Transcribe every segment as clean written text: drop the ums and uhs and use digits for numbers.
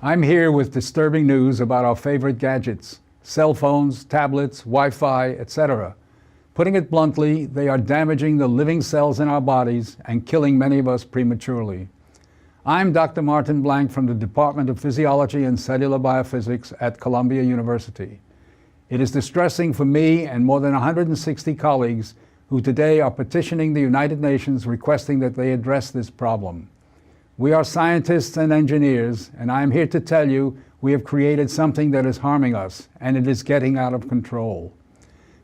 I'm here with disturbing news about our favorite gadgets, cell phones, tablets, Wi-Fi, etc. Putting it bluntly, they are damaging the living cells in our bodies and killing many of us prematurely. I'm Dr. Martin Blank from the Department of Physiology and Cellular Biophysics at Columbia University. It is distressing for me and more than 160 colleagues who today are petitioning the United Nations requesting that they address this problem. We are scientists and engineers, and I am here to tell you we have created something that is harming us, and it is getting out of control.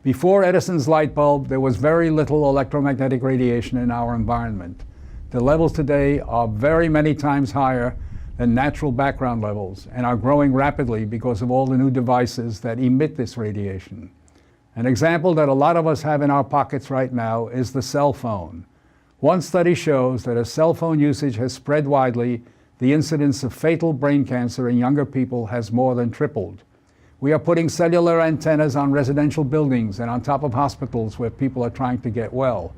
Before Edison's light bulb, there was very little electromagnetic radiation in our environment. The levels today are very many times higher than natural background levels and are growing rapidly because of all the new devices that emit this radiation. An example that a lot of us have in our pockets right now is the cell phone. One study shows that as cell phone usage has spread widely, the incidence of fatal brain cancer in younger people has more than tripled. We are putting cellular antennas on residential buildings and on top of hospitals where people are trying to get well.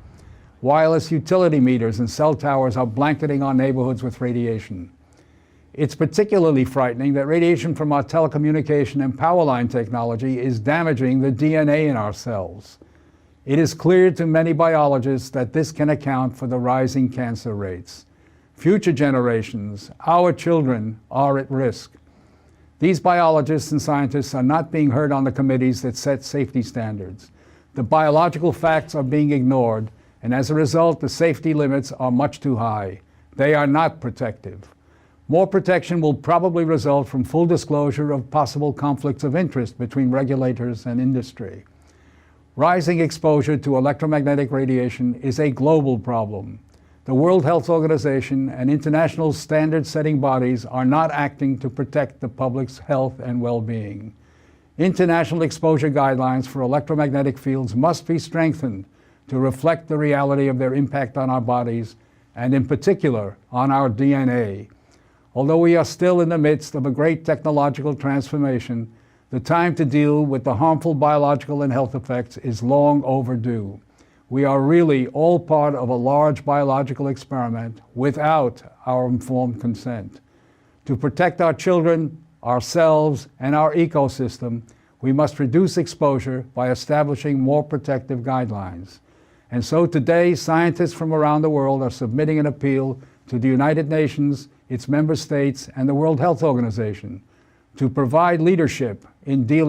Wireless utility meters and cell towers are blanketing our neighborhoods with radiation. It's particularly frightening that radiation from our telecommunication and power line technology is damaging the DNA in our cells. It is clear to many biologists that this can account for the rising cancer rates. Future generations, our children, are at risk. These biologists and scientists are not being heard on the committees that set safety standards. The biological facts are being ignored, and as a result, the safety limits are much too high. They are not protective. More protection will probably result from full disclosure of possible conflicts of interest between regulators and industry. Rising exposure to electromagnetic radiation is a global problem. The World Health Organization and international standard-setting bodies are not acting to protect the public's health and well-being. International exposure guidelines for electromagnetic fields must be strengthened to reflect the reality of their impact on our bodies and, in particular, on our DNA. Although we are still in the midst of a great technological transformation, the time to deal with the harmful biological and health effects is long overdue. We are really all part of a large biological experiment without our informed consent. To protect our children, ourselves, and our ecosystem, we must reduce exposure by establishing more protective guidelines. And so today, scientists from around the world are submitting an appeal to the United Nations, its member states, and the World Health Organization to provide leadership in dealing